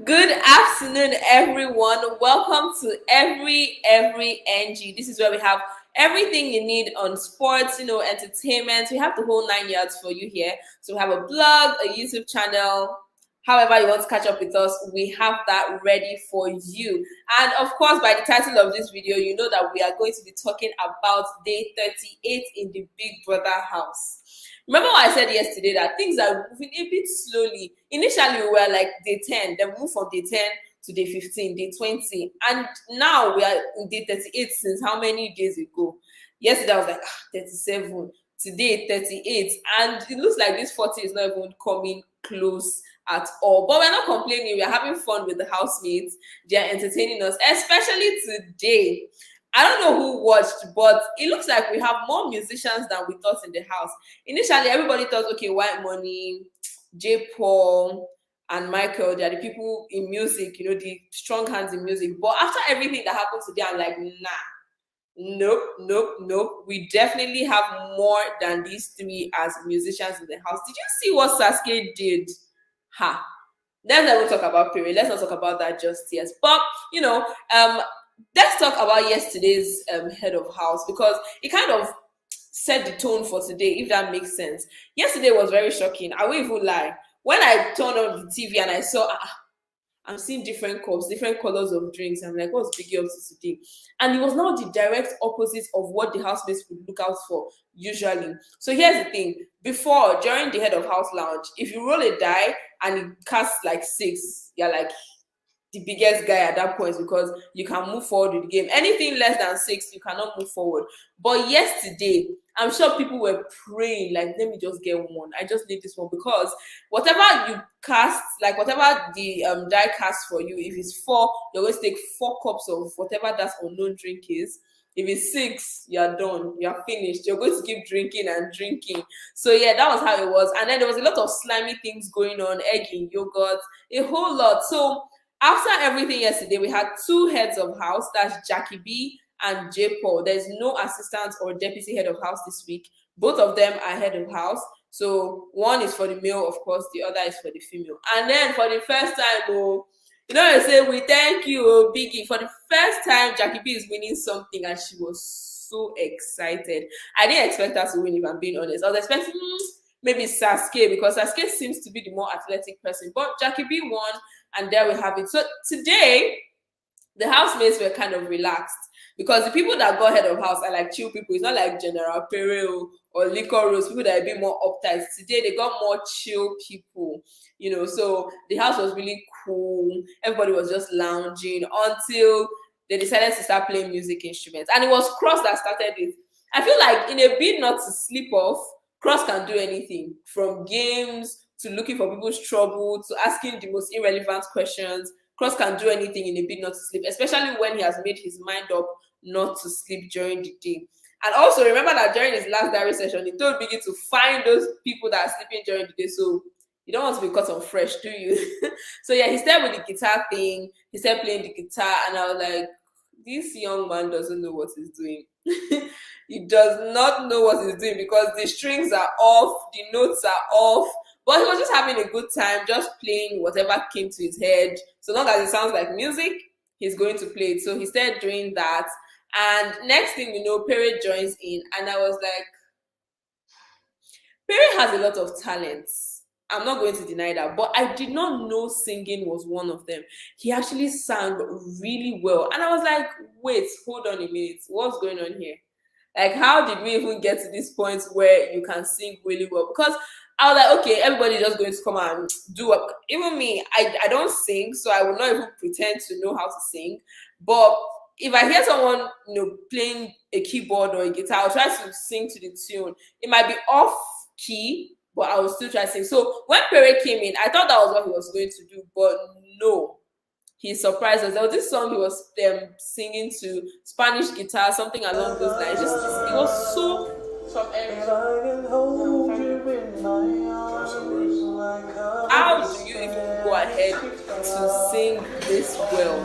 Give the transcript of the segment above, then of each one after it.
Good afternoon, everyone. Welcome to every NG. This is where we have everything you need on sports, entertainment. We have the whole 9 yards for you here. So we have a blog, a YouTube channel. However you want to catch up with us, we have that ready for you. And of course, by the title of this video, you know that we are going to be talking about day 38 in the Big Brother house. Remember what I said yesterday that things are moving a bit slowly. Initially, we were like day 10, then we moved from day 10 to day 15, day 20. And now we are in day 38 since how many days ago? Yesterday, I was like, 37. Today, 38. And it looks like this 40 is not even coming close at all. But we're not complaining. We're having fun with the housemates. They are entertaining us, especially today. I don't know who watched, but it looks like we have more musicians than we thought in the house. Initially, everybody thought, okay, White Money, J. Paul, and Michael, they are the people in music, the strong hands in music. But after everything that happened today, I'm like, nope. We definitely have more than these three as musicians in the house. Did you see what Sasuke did? Let's not talk about Pere. Let's not talk about that just yet. But, let's talk about yesterday's head of house, because it kind of set the tone for today, if that makes sense. Yesterday was very shocking. I won't even lie. When I turned on the TV and I saw, I'm seeing different cups, different colors of drinks. I'm like, what's Biggie up to today? And it was now the direct opposite of what the housemates would look out for usually. So here's the thing. Before, during the head of house lounge, if you roll a die and it casts like 6, you're like the biggest guy at that point, because you can move forward with the game. Anything less than 6, you cannot move forward. But yesterday, I'm sure people were praying, like, let me just get one. I just need this one, because whatever you cast, like whatever the die casts for you, if it's 4, you're going to take 4 cups of whatever that unknown drink is. If it's 6, you're done. You're finished. You're going to keep drinking and drinking. So yeah, that was how it was. And then there was a lot of slimy things going on, egg in yogurt, a whole lot. So after everything yesterday, we had 2 heads of house. That's Jackie B and J. Paul. There's no assistant or deputy head of house this week. Both of them are head of house. So one is for the male, of course, the other is for the female. And then for the first time, I say, we thank you, Biggie. For the first time, Jackie B is winning something, and she was so excited. I didn't expect her to win, if I'm being honest. I was expecting maybe Sasuke, because Sasuke seems to be the more athletic person. But Jackie B won, and there we have it. So today, the housemates were kind of relaxed, because the people that got head of house are like chill people. It's not like General Pereo or Liquor Rose, people that are a bit more uptight. Today, they got more chill people, so the house was really cool. Everybody was just lounging until they decided to start playing music instruments. And it was Cross that started it. I feel like in a bid not to sleep off, Cross can do anything, from games to looking for people's trouble to asking the most irrelevant questions. Cross can do anything in a bid not to sleep, especially when he has made his mind up not to sleep during the day. And also remember that during his last diary session, he told Biggie to find those people that are sleeping during the day. So you don't want to be caught on fresh, do you? So yeah, he started with the guitar thing. He started playing the guitar, and I was like, this young man doesn't know what he's doing. He does not know what he's doing, because the strings are off, the notes are off. But he was just having a good time, just playing whatever came to his head. So long as it sounds like music, he's going to play it. So he started doing that. And next thing you know, Perry joins in. And I was like, Perry has a lot of talents. I'm not going to deny that. But I did not know singing was one of them. He actually sang really well. And I was like, wait, hold on a minute. What's going on here? Like, how did we even get to this point where you can sing really well? Because I was like, okay, everybody's just going to come and do it. Even me, I don't sing, so I will not even pretend to know how to sing. But if I hear someone, playing a keyboard or a guitar, I'll try to sing to the tune. It might be off key, but I will still try to sing. So when Pere came in, I thought that was what he was going to do, but no. He surprised us. There was this song he was singing to, Spanish guitar, something along those lines. It was so from how do you even go ahead to sing this well?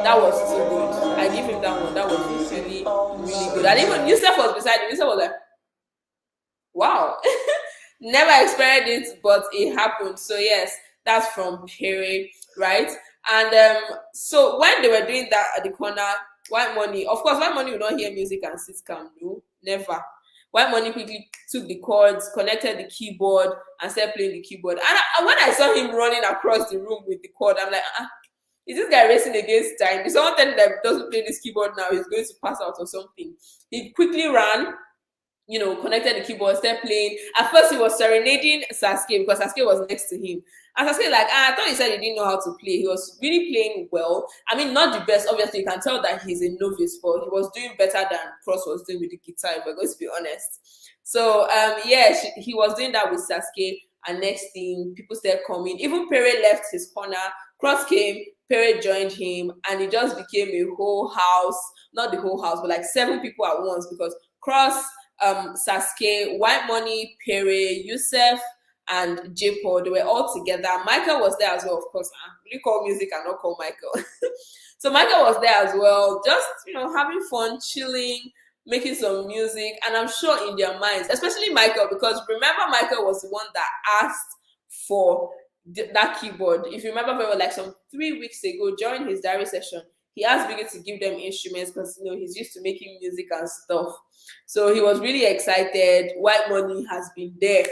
That was too good. I give him that one. That was really, really good. And even Yusuf was beside him. Yusuf was like, wow. Never expected it, but it happened. So yes, That's from Perry, right? And so when they were doing that at the corner, White Money, of course, White Money will not hear music and sit calm. No, never. White Money quickly took the chords, connected the keyboard, and started playing the keyboard. And when I saw him running across the room with the chord, I'm like, is this guy racing against time? If someone tell him that if he doesn't play this keyboard now, he's going to pass out or something. He quickly ran, connected the keyboard, started playing. At first, he was serenading Sasuke because Sasuke was next to him. And Sasuke like, I thought he said he didn't know how to play. He was really playing well. I mean, not the best. Obviously, you can tell that he's a novice, but he was doing better than Cross was doing with the guitar, if we're going to be honest. So, he was doing that with Sasuke. And next thing, people started coming. Even Pere left his corner. Cross came, Pere joined him, and it just became a whole house. Not the whole house, but like 7 people at once, because Cross, Sasuke, White Money, Pere, Yusef, and J-Paul, they were all together. Michael was there as well, of course. We call music and not call Michael. So Michael was there as well, just having fun, chilling, making some music. And I'm sure in their minds, especially Michael, because remember Michael was the one that asked for that keyboard. If you remember, like some 3 weeks ago during his diary session, he asked Biggie to give them instruments because he's used to making music and stuff. So he was really excited. White Money has been there.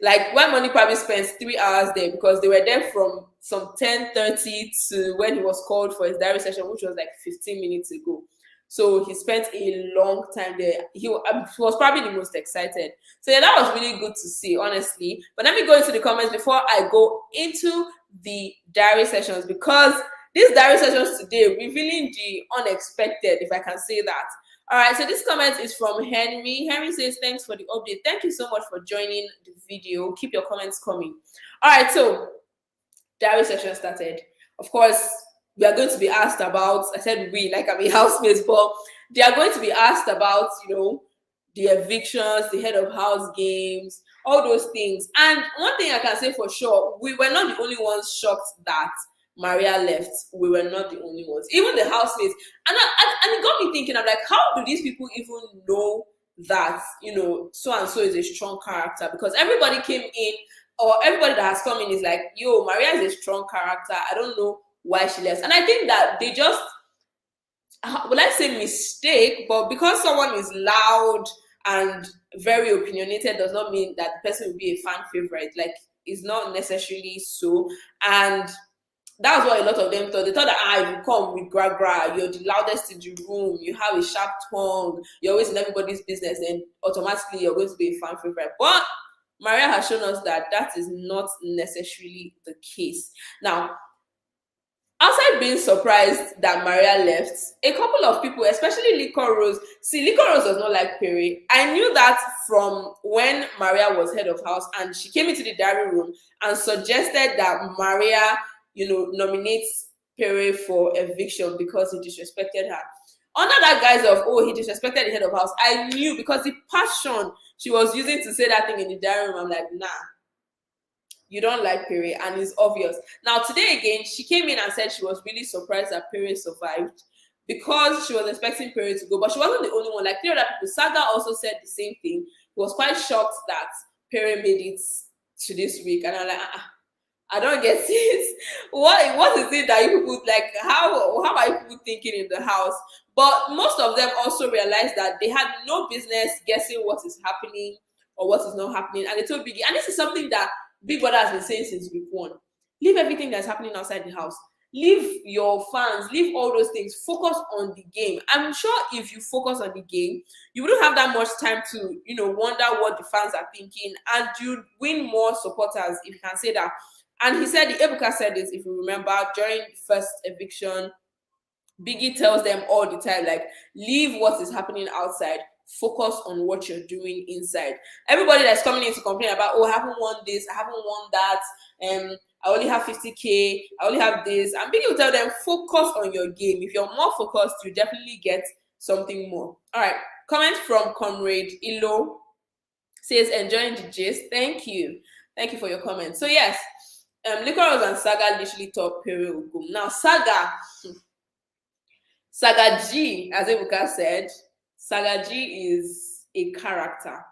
Like White Money probably spent 3 hours there because they were there from some 10:30 to when he was called for his diary session, which was like 15 minutes ago. So he spent a long time there. He was probably the most excited. So yeah, that was really good to see, honestly. But let me go into the comments before I go into the diary sessions, because these diary sessions today revealing the unexpected, if I can say that. All right, so this comment is from Henry. Henry says, thanks for the update. Thank you so much for joining the video. Keep your comments coming. All right, so diary session started. Of course, we are going to be asked about, I said we, like I'm a housemates, but they are going to be asked about, the evictions, the head of house games, all those things. And one thing I can say for sure, we were not the only ones shocked that Maria left. We were not the only ones. Even the housemates. And it got me thinking, I'm like, how do these people even know that, so-and-so is a strong character? Because everybody came in, or everybody that has come in is like, yo, Maria is a strong character. I don't know why she left. And I think that they just, well, let's say mistake, but because someone is loud and very opinionated does not mean that the person will be a fan favorite. Like, it's not necessarily so. And that's what a lot of them thought. They thought that if you come with gra, you're the loudest in the room, you have a sharp tongue, you're always in everybody's business, and automatically you're going to be a fan favorite. But Maria has shown us that that is not necessarily the case. Now, outside being surprised that Maria left, a couple of people, especially Liquor Rose, Liquor Rose does not like Perry. I knew that from when Maria was head of house and she came into the diary room and suggested that Maria nominates Perry for eviction because he disrespected her. Under that guise of, he disrespected the head of house, I knew, because the passion she was using to say that thing in the diary room, I'm like, nah, you don't like Perry, and it's obvious. Now, today again, she came in and said she was really surprised that Perry survived because she was expecting Perry to go, but she wasn't the only one. Like 3 other people, Saga also said the same thing. He was quite shocked that Perry made it to this week, and I'm like, I don't get it. What is it that you people like? How are you people thinking in the house? But most of them also realized that they had no business guessing what is happening or what is not happening, and they told Biggie. And this is something that Big Brother has been saying since week 1. Leave everything that's happening outside the house. Leave your fans. Leave all those things. Focus on the game. I'm sure if you focus on the game, you wouldn't have that much time to, wonder what the fans are thinking, and you win more supporters, if you can say that. And he said, Ebuka said this, if you remember, during the first eviction, Biggie tells them all the time, like, leave what is happening outside, focus on what you're doing inside. Everybody that's coming in to complain about, I haven't won this, I haven't won that, I only have 50K, I only have this. And Biggie will tell them, focus on your game. If you're more focused, you definitely get something more. All right, comment from Comrade Ilo says, enjoying the gist. Thank you. Thank you for your comment. So yes, Liquor Rose and Saga literally thought Perry would go. Now, Saga G, as Ebuka said, Saga G is a character.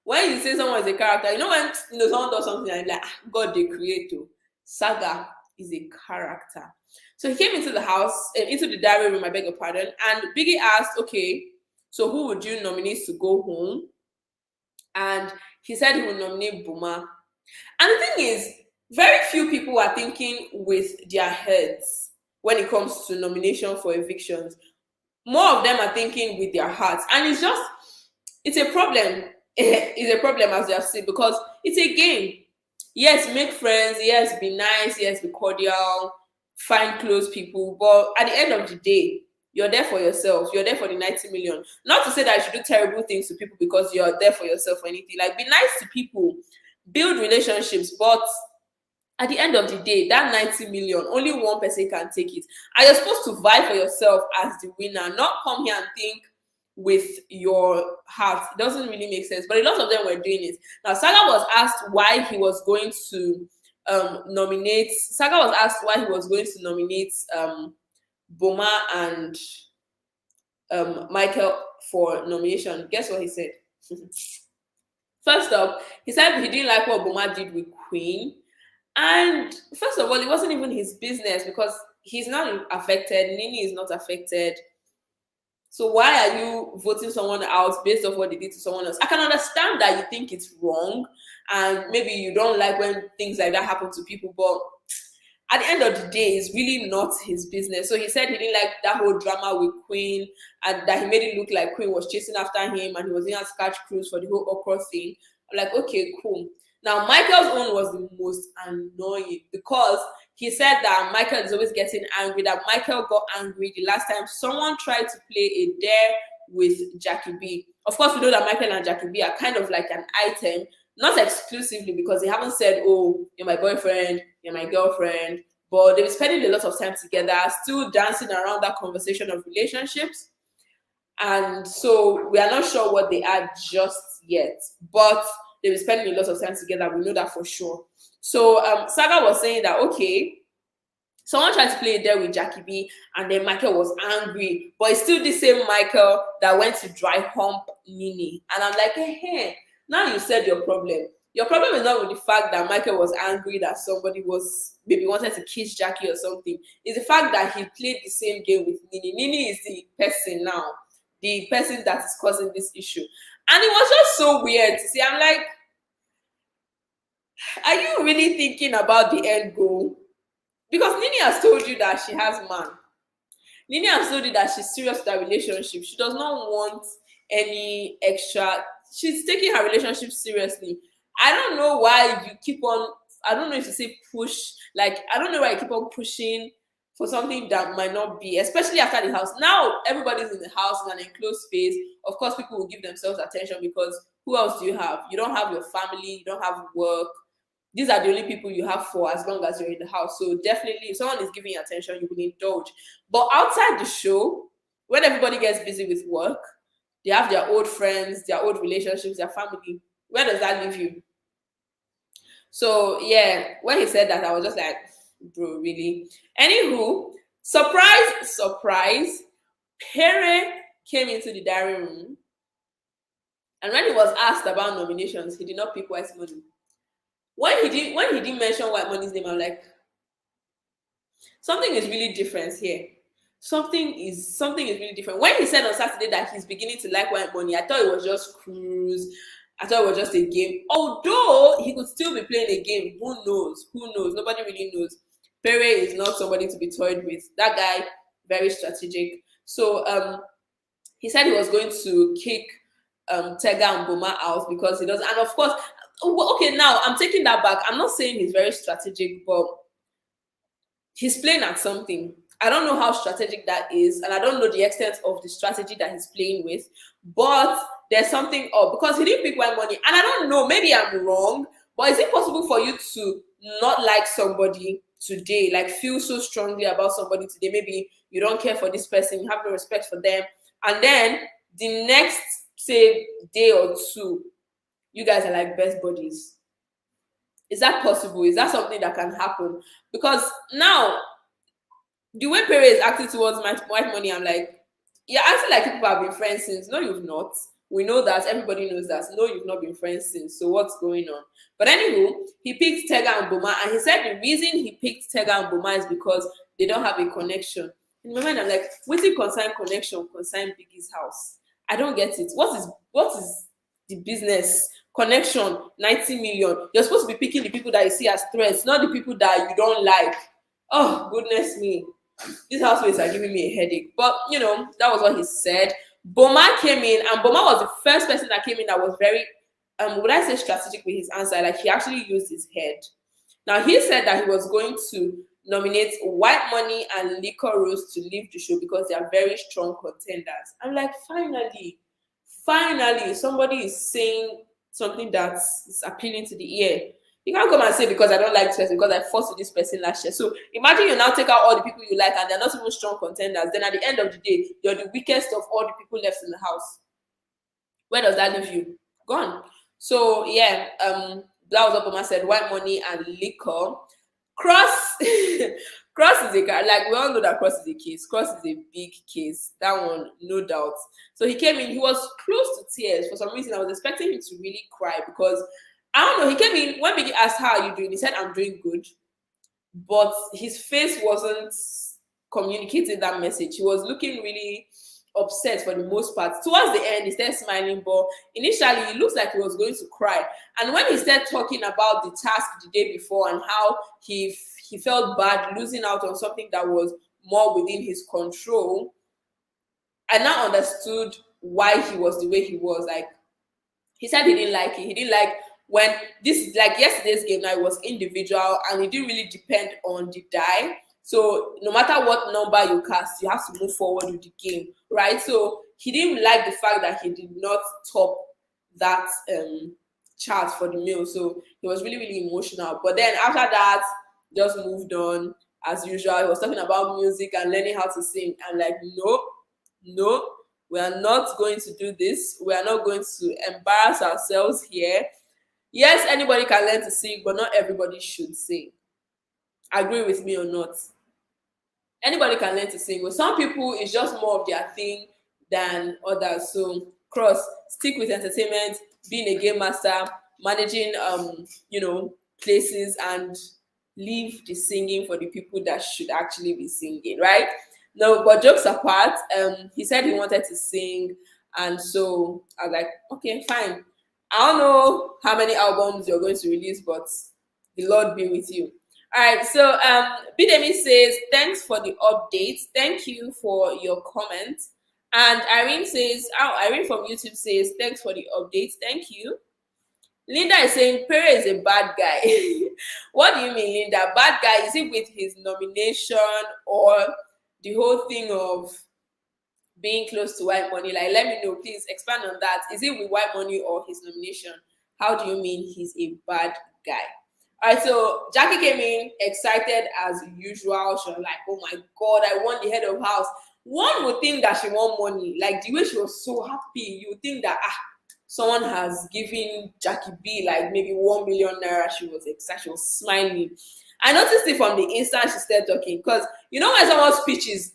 When you say someone is a character, when someone does something and like, God, they create you. Saga is a character. So he came into the house, into the diary room, I beg your pardon, and Biggie asked, okay, so who would you nominate to go home? And he said he would nominate Buma. And the thing is, very few people are thinking with their heads when it comes to nomination for evictions. More of them are thinking with their hearts. And it's a problem. It's a problem, as you have seen, because it's a game. Yes, make friends. Yes, be nice. Yes, be cordial. Find close people. But at the end of the day, you're there for yourself. You're there for the 90 million. Not to say that you should do terrible things to people because you're there for yourself or anything. Like, be nice to people, build relationships, but at the end of the day, that 90 million, only one person can take it. And you're supposed to vie for yourself as the winner, not come here and think with your heart. It doesn't really make sense. But a lot of them were doing it. Now, Saga was asked why he was going to nominate Boma and Michael for nomination. Guess what he said? First up, he said he didn't like what Boma did with Queen. And first of all, it wasn't even his business because he's not affected. Nini is not affected. So why are you voting someone out based off what they did to someone else? I can understand that you think it's wrong and maybe you don't like when things like that happen to people, but at the end of the day, it's really not his business. So he said he didn't like that whole drama with Queen and that he made it look like Queen was chasing after him and he was in a scratch cruise for the whole okra thing. I'm like, okay, cool. Now, Michael's own was the most annoying because he said that Michael is always getting angry, that Michael got angry the last time someone tried to play a dare with Jackie B. Of course, we know that Michael and Jackie B are kind of like an item, not exclusively because they haven't said, oh, you're my boyfriend, you're my girlfriend, but they've been spending a lot of time together, still dancing around that conversation of relationships. And so we are not sure what they are just yet, but they've been spending a lot of time together. We know that for sure. So Saga was saying that, okay, someone tried to play there with Jackie B and then Michael was angry, but it's still the same Michael that went to dry hump Nini. And I'm like, hey, now you said your problem. Your problem is not with the fact that Michael was angry that somebody was maybe wanted to kiss Jackie or something. It's the fact that he played the same game with Nini. Nini is the person now, the person that is causing this issue. And it was just so weird to see. I'm like, are you really thinking about the end goal? Because Nini has told you that she has man. Nini has told you that she's serious with that relationship. She does not want any extra. She's taking her relationship seriously. I don't know why you keep on, I don't know if you say push, like, I don't know why you keep on pushing for something that might not be, especially after the house. Now, everybody's in the house in an enclosed space. Of course, people will give themselves attention because who else do you have? You don't have your family, you don't have work. These are the only people you have for as long as you're in the house. So definitely, if someone is giving you attention, you will indulge. But outside the show, when everybody gets busy with work, they have their old friends, their old relationships, their family. Where does that leave you? So yeah, when he said that, I was just like, bro, really? Anywho, surprise, Pere came into the diary room. And when he was asked about nominations, he did not pick White Money. When he didn't mention White Money's name, I'm like, something is really different here. Something is really different. When he said on Saturday that he's beginning to like White Money, I thought it was just cruise. I thought it was just a game. Although he could still be playing a game. Who knows? Who knows? Nobody really knows. Pere is not somebody to be toyed with. That guy, very strategic. So he said he was going to kick Tega and Boma out because he doesn't. And of course, okay, now I'm taking that back. I'm not saying he's very strategic, but he's playing at something. I don't know how strategic that is, and I don't know the extent of the strategy that he's playing with, but there's something up because he didn't pick White Money. And I don't know, maybe I'm wrong, but is it possible for you to not like somebody today, like feel so strongly about somebody today? Maybe you don't care for this person, you have no respect for them, and then the next, say, day or two, you guys are like best buddies. Is that possible? Is that something that can happen? Because now, the way Pere is acting towards White Money, I'm like, you're acting like people have been friends since. No, you've not. We know that, everybody knows that. No, you've not been friends since. So what's going on? But anywho, he picked Tega and Boma, and he said the reason he picked Tega and Boma is because they don't have a connection. In my mind, I'm like, waiting concern connection, concern Biggie's house. I don't get it. What is the business? Connection, 90 million. You're supposed to be picking the people that you see as threats, not the people that you don't like. Oh, goodness me. These housemates are giving me a headache. But, that was what he said. Boma came in, and Boma was the first person that came in that was very, would I say strategic with his answer? Like, he actually used his head. Now, he said that he was going to nominate White Money and Liquor Rose to leave the show because they are very strong contenders. I'm like, finally, somebody is saying something that is appealing to the ear. You can't come and say because I don't like this person, because I fought with this person last year. So imagine you now take out all the people you like and they're not even strong contenders. Then at the end of the day, you're the weakest of all the people left in the house. Where does that leave you? Gone. So yeah, that was what Obama said. White Money and Liquor. Cross Cross is like, we all know that Cross is a case. Cross is a big case. That one, no doubt. So he came in, he was close to tears. For some reason, I was expecting him to really cry because, I don't know, he came in, when Biggie asked, how are you doing? He said, I'm doing good. But his face wasn't communicating that message. He was looking really upset for the most part. Towards the end, he started smiling, but initially, it looks like he was going to cry. And when he started talking about the task the day before and how he felt bad losing out on something that was more within his control, I now understood why he was the way he was. Like, he said he didn't like it. He didn't like when this, like yesterday's game now, it was individual and it didn't really depend on the die. So no matter what number you cast, you have to move forward with the game, right? So he didn't like the fact that he did not top that chart for the male. So he was really, really emotional. But then after that, just moved on as usual. He was talking about music and learning how to sing. I'm like, no, we are not going to do this. We are not going to embarrass ourselves here. Yes, anybody can learn to sing, but not everybody should sing. Agree with me or not? Anybody can learn to sing. With some people, it's just more of their thing than others. So, Cross, stick with entertainment, being a game master, managing, places, and leave the singing for the people that should actually be singing, right? No, but jokes apart, he said he wanted to sing, and so I was like, okay, fine. I don't know how many albums you're going to release, but the Lord be with you. All right, so Bidemi says, thanks for the update. Thank you for your comment. And Irene says, Irene from YouTube says, thanks for the update. Thank you. Linda is saying, Pere is a bad guy. What do you mean, Linda? Bad guy, is it with his nomination or the whole thing of being close to White Money? Like, let me know, please expand on that. Is it with White Money or his nomination? How do you mean he's a bad guy? All right, so Jackie came in excited as usual. She was like, oh my God, I won the head of house. One would think that she won money. Like, the way she was so happy, you would think that, someone has given Jackie B like maybe 1 million naira. She was excited, she was smiling. I noticed it from the instant she started talking, because you know when someone's speech is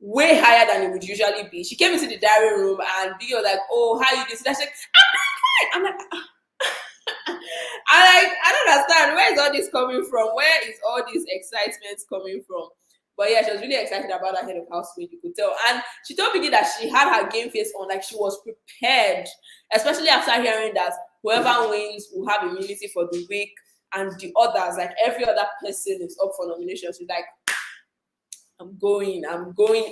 way higher than it would usually be. She came into the diary room and Biggie was like, oh, how you doing? She's like, I'm like, I don't understand. Where is all this coming from? Where is all this excitement coming from? But yeah, she was really excited about her head of house win, you could tell. And she told Biggie that she had her game face on, like she was prepared, especially after hearing that whoever wins will have immunity for the week, and the others, like every other person is up for nomination. She's like, I'm going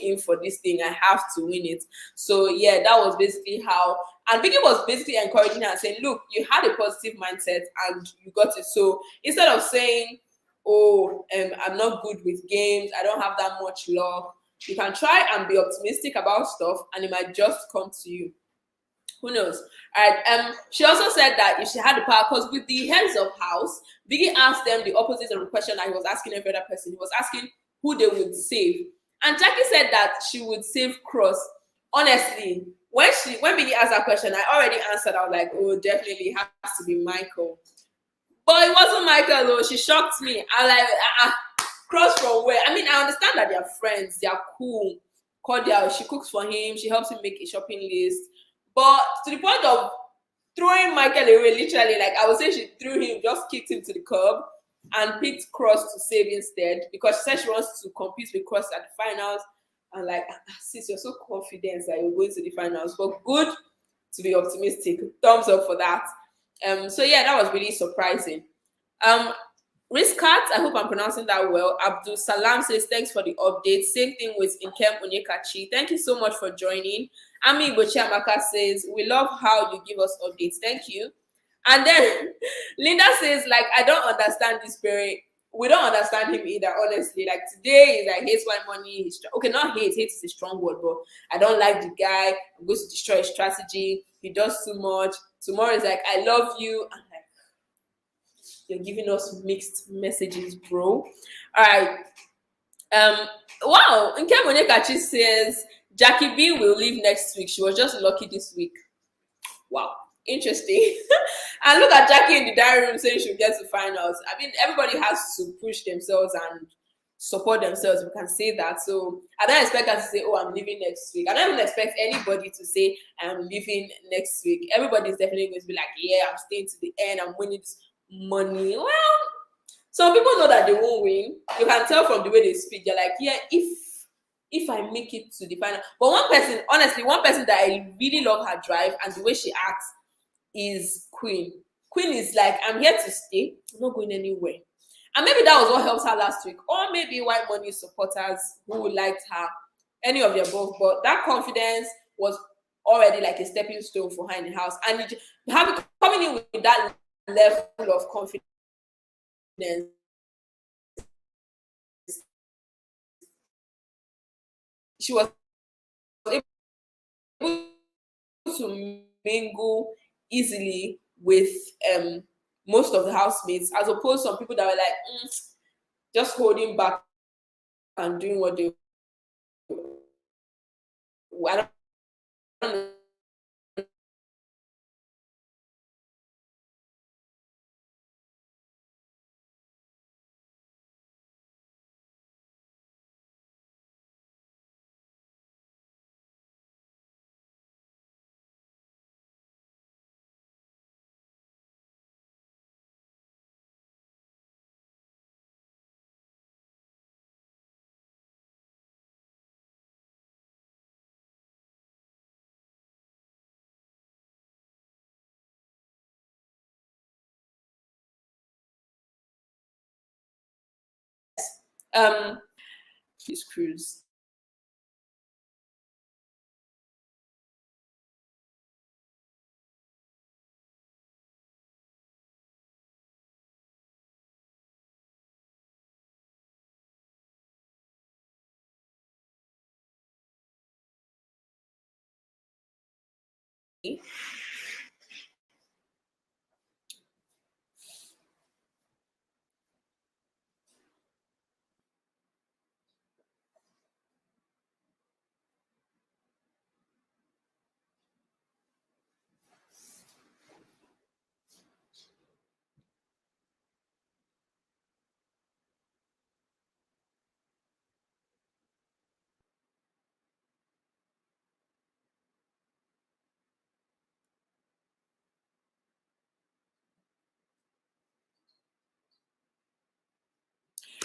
in for this thing. I have to win it. So yeah, that was basically how. And Biggie was basically encouraging her and saying, look, you had a positive mindset and you got it. So instead of saying, oh, I'm not good with games, I don't have that much luck, you can try and be optimistic about stuff and it might just come to you. Who knows? All right. She also said that if she had the power, because with the heads of house, Biggie asked them the opposite of the question that he was asking every other person. He was asking who they would save. And Jackie said that she would save Cross. Honestly, when Biggie asked that question, I already answered. I was like, oh, definitely it has to be Michael. But it wasn't Michael though. She shocked me. I like, Cross from where? I mean, I understand that they're friends. They're cool, cordial. She cooks for him. She helps him make a shopping list. but to the point of throwing Michael away, literally, like I would say she threw him, just kicked him to the curb and picked Cross to save instead because she said she wants to compete with Cross at the finals. And like, sis, you're so confident that you're going to the finals, but good to be optimistic. Thumbs up for that. So yeah, that was really surprising. Riskat, I hope I'm pronouncing that well. Abdul Salam says, thanks for the update. Same thing with Inkem Onyekachi. Thank you so much for joining. Ami Bochiamaka says, we love how you give us updates. Thank you. And then Linda says, like, I don't understand this parent. We don't understand him either, honestly. Like today, he's like, hates white money. Okay, not hate. Hate is a strong word, but I don't like the guy. I'm going to destroy his strategy. He does too much. Tomorrow is like, I love you. I'm like, you're giving us mixed messages, bro. All right. Wow. Nkem Onyekachi says, Jackie B will leave next week. She was just lucky this week. Wow. Interesting. And look at Jackie in the diary room saying she'll get to finals. I mean, everybody has to push themselves and support themselves. We can say that. So I don't expect her to say, oh, I'm leaving next week. I don't even expect anybody to say, I'm leaving next week. Everybody's definitely going to be like, yeah, I'm staying to the end. I'm winning this money. Well, some people know that they won't win. You can tell from the way they speak. They're like, yeah, if I make it to the final. But one person, honestly, one person that I really love her drive and the way she acts is Queen. Queen is like, I'm here to stay. I'm not going anywhere. And maybe that was what helped her last week. Or maybe white money supporters who liked her. Any of the above. But that confidence was already like a stepping stone for her in the house. And coming in with that level of confidence, she was able to mingle easily with most of the housemates, as opposed to some people that were like just holding back and doing what they I don't know. His cruise.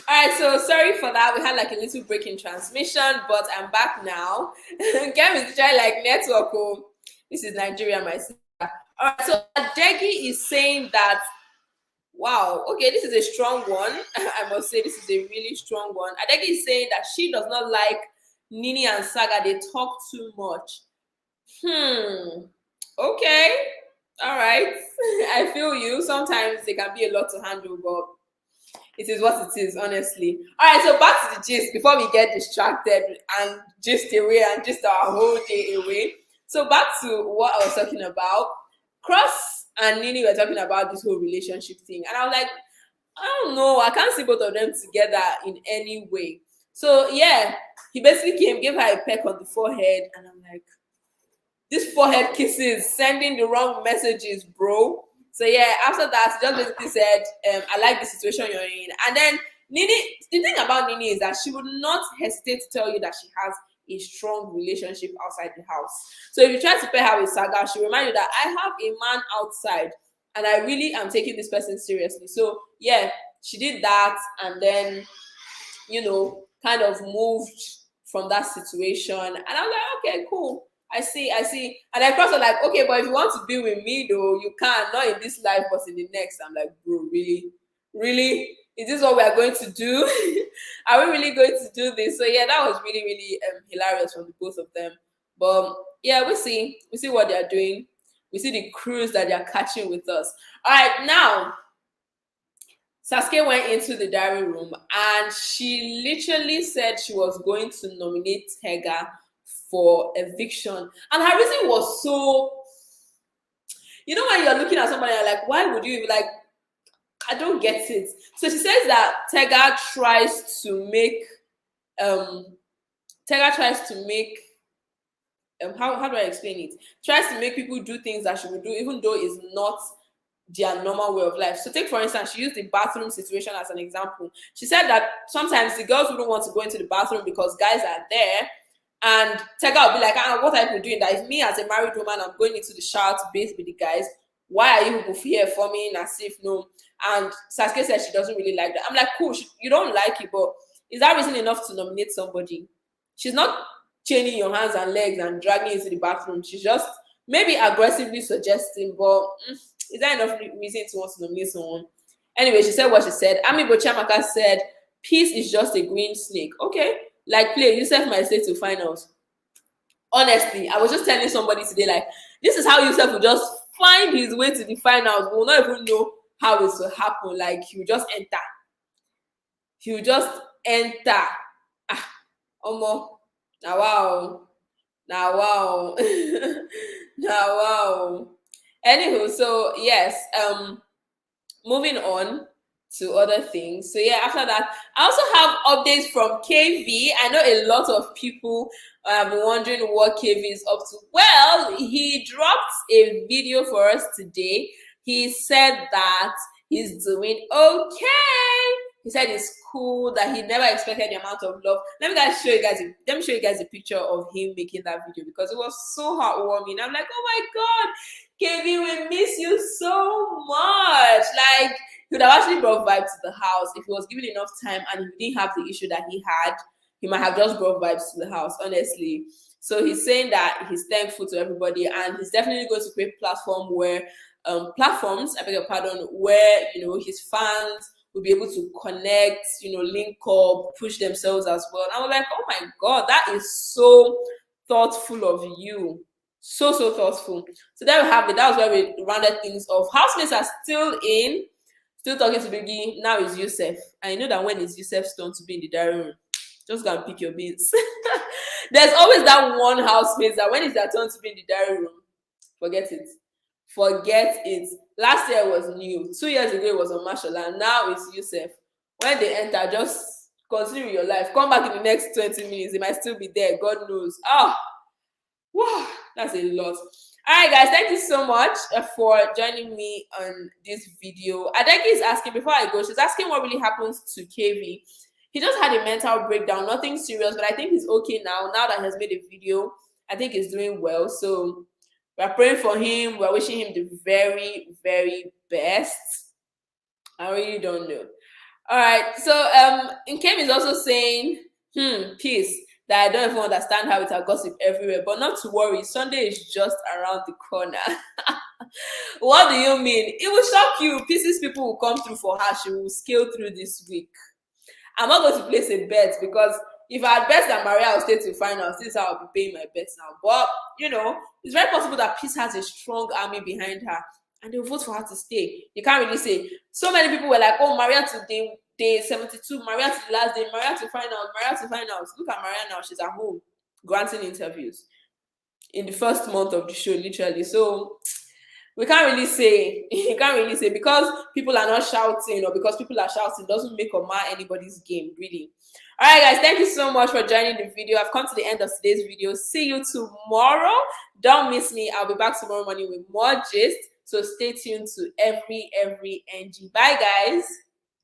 All right, so sorry for that. We had like a little break in transmission, but I'm back now. Game is trying like network. Oh, this is Nigeria, my sister. All right, so Adegi is saying that, wow, okay, this is a strong one. I must say, this is a really strong one. Adegi is saying that she does not like Nini and Saga. They talk too much. Okay. All right. I feel you. Sometimes they can be a lot to handle, but it is what it is, honestly. All right, so back to the gist before we get distracted and gist away and just our whole day away. So back to what I was talking about. Cross and Nini were talking about this whole relationship thing, and I was like, I don't know, I can't see both of them together in any way. So yeah, he basically came, gave her a peck on the forehead, and I'm like, this forehead kisses, sending the wrong messages, bro. So yeah, after that, he just basically said, I like the situation you're in. And then Nini, the thing about Nini is that she would not hesitate to tell you that she has a strong relationship outside the house. So if you try to pair her with Saga, she'll remind you that I have a man outside and I really am taking this person seriously. So yeah, she did that, and then, you know, kind of moved from that situation. And I was like, okay, cool. I see. And I crossed her like, okay, but if you want to be with me though, you can, not in this life, but in the next. I'm like, bro, really? Really? Is this what we are going to do? Are we really going to do this? So yeah, that was really, really hilarious from the both of them. But yeah, we see what they are doing. We see the cruise that they are catching with us. All right, now Sasuke went into the diary room and she literally said she was going to nominate Tega for eviction. And her reason was so, you know, when you're looking at somebody, you're like, why would you even, like, I don't get it. So she says that Tega tries to make how do I explain it? Tries to make people do things that she would do, even though it's not their normal way of life. So take, for instance, she used the bathroom situation as an example. She said that sometimes the girls wouldn't want to go into the bathroom because guys are there, and Tega will be like, what are you doing? That if me as a married woman, I'm going into the shower to bathe with the guys, why are you people here forming as if no? And Sasuke said she doesn't really like that. I'm like, cool, you don't like it, but is that reason enough to nominate somebody? She's not chaining your hands and legs and dragging you into the bathroom. She's just maybe aggressively suggesting, but is that enough reason to want to nominate someone? Anyway, she said what she said. Ami Bochamaka said, peace is just a green snake. Okay, like play, Yusuf might stay to finals. Honestly, I was just telling somebody today, like, this is how Yusuf will just find his way to the finals. We will not even know how it will happen. Like, he will just enter. Ah, Omo. Now wow. Now wow. Anywho, so yes, moving on to other things. So yeah, after that, I also have updates from KV. I know a lot of people have been wondering what KV is up to. Well, he dropped a video for us today. He said that he's doing okay. He said it's cool, that he never expected the amount of love. Let me show you guys a picture of him making that video, because it was so heartwarming. I'm like, oh my god, KB, we miss you so much. Like, he would have actually brought vibes to the house if he was given enough time, and he didn't have the issue that he had. He might have just brought vibes to the house, honestly. So he's saying that he's thankful to everybody, and he's definitely going to create platforms, I beg your pardon, where, you know, his fans will be able to connect, you know, link up, push themselves as well. And I was like, oh my god, that is so thoughtful of you. So thoughtful. So there we have it. That was where we rounded things off. Housemates are still talking to Biggie. Now it's Yusuf. I know that when it's Yusuf's turn to be in the diary room, just go and pick your beans. There's always that one housemate that when it's their turn to be in the diary room, forget it. Last year was new. 2 years ago it was on Mashallah. Now it's Yusuf. When they enter, just continue your life. Come back in the next 20 minutes. They might still be there. God knows. Wow, that's a lot. All right, guys, thank you so much for joining me on this video. Adeki is asking, before I go, she's asking what really happens to KV. He just had a mental breakdown, nothing serious, but I think he's okay now that he has made a video. I think he's doing well. So we're praying for him. We're wishing him the very, very best. I really don't know. All right. So Nkem is also saying, peace. That I don't even understand how it's a gossip everywhere. But not to worry. Sunday is just around the corner. What do you mean? It will shock you. Pieces people will come through for her. She will scale through this week. I'm not going to place a bet, because if I had bet that Maria will stay to finals, this is how I'll be paying my bets now. But, you know, it's very possible that Peace has a strong army behind her and they'll vote for her to stay. You can't really say. So many people were like, oh, Maria to day 72, Maria to the last day, Maria to finals. Look at Maria now. She's at home granting interviews in the first month of the show, literally. So we can't really say. You can't really say, because people are not shouting or because people are shouting doesn't make or mar anybody's game, really. All right, guys, thank you so much for joining the video. I've come to the end of today's video. See you tomorrow. Don't miss me. I'll be back tomorrow morning with more gist. So stay tuned to every NG. Bye, guys.